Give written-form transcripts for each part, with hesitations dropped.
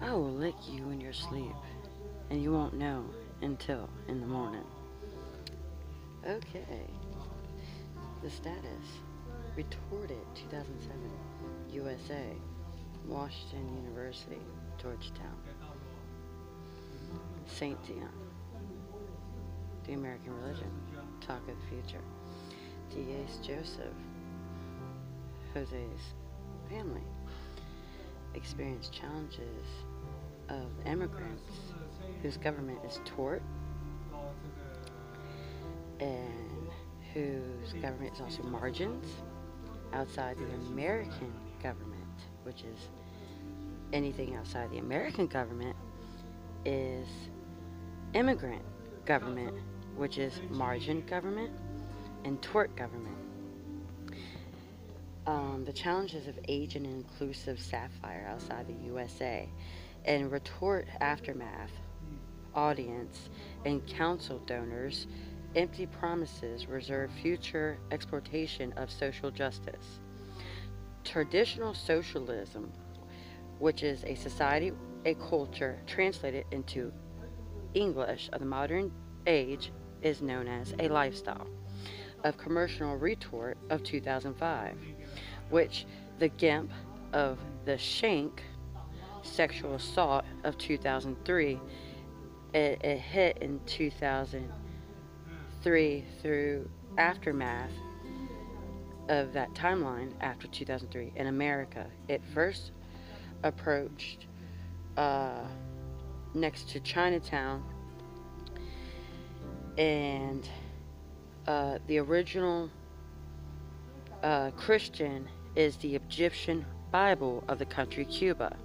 I will lick you in your sleep, and you won't know until in the morning. Okay, the status. Retorted 2007, USA, Washington University, Georgetown. Saint Dion, the American religion, talk of the future. D.A.'s Joseph, Jose's family, experienced challenges of immigrants whose government is tort and whose government is also margins outside the American government, which is anything outside the American government is immigrant government, which is margin government and tort government. The challenges of age and inclusive Sapphire outside the USA and retort aftermath, audience, and council donors, empty promises reserve future exploitation of social justice. Traditional socialism, which is a society, a culture translated into English of the modern age, is known as a lifestyle. Of commercial retort of 2005, which the GIMP of the Shank sexual assault of 2003, it hit in 2003 through aftermath of that timeline after 2003 in America. It first approached next to Chinatown, and the original Christian is the Egyptian Bible of the country Cuba.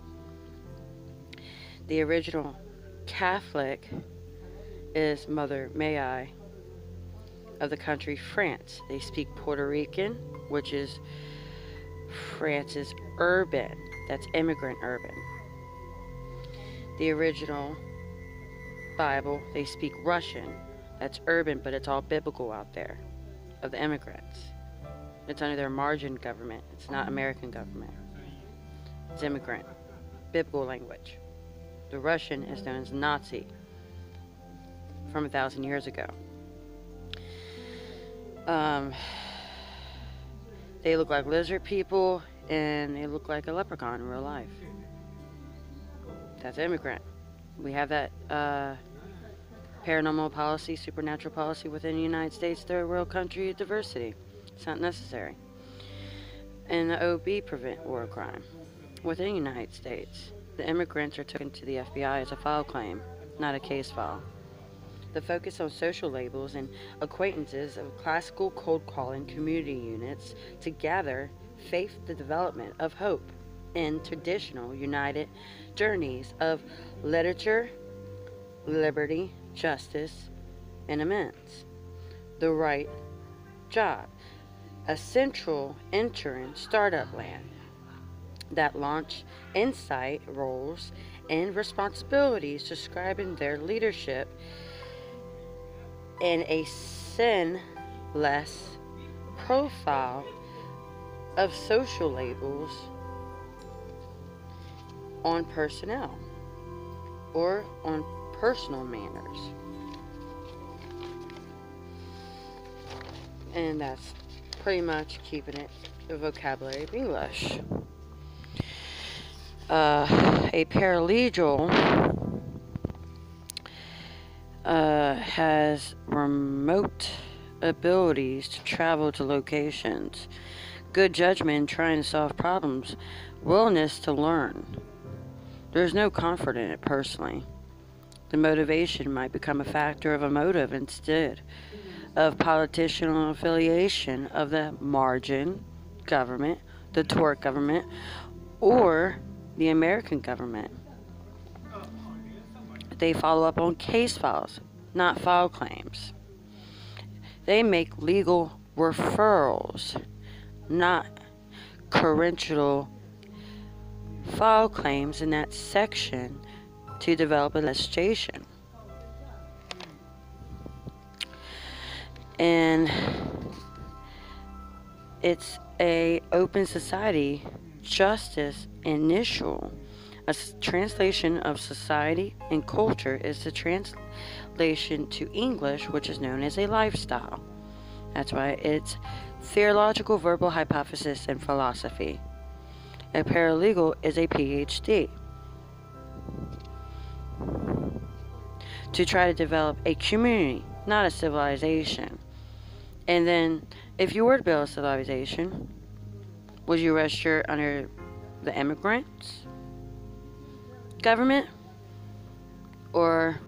The original Catholic is Mother May I of the country France. They speak Puerto Rican, which is France's urban. That's immigrant urban. The original Bible, they speak Russian. That's urban, but it's all biblical out there of the immigrants. It's under their margin government. It's not American government. It's immigrant, biblical language. The Russian is known as Nazi from 1,000 years ago. They look like lizard people, and they look like a leprechaun in real life. That's immigrant. We have that paranormal policy, supernatural policy within the United States, third world country diversity. It's not necessary. And the OB prevent war crime. Within the United States, the immigrants are taken to the FBI as a file claim, not a case file. The focus on social labels and acquaintances of classical cold calling community units to gather faith the development of hope in traditional united journeys of literature, liberty, justice, and amends. The right job, a central entering startup land that launch insight roles and responsibilities describing their leadership in a sinless profile of social labels on personnel or on personal manners. And that's pretty much keeping it the vocabulary of English. A paralegal has remote abilities to travel to locations, good judgment in trying to solve problems, willingness to learn. There's no comfort in it personally. The motivation might become a factor of a motive instead of political affiliation of the margin government, the tort government, or the American government. They follow up on case files, not file claims. They make legal referrals, not currential file claims in that section to develop a legislation. And it's a open society justice initial Translation of society and culture is the translation to English, which is known as a lifestyle. That's why it's theological verbal hypothesis and philosophy. A paralegal is a PhD. To try to develop a community, not a civilization. And then, if you were to build a civilization, would you register under the immigrants, government, or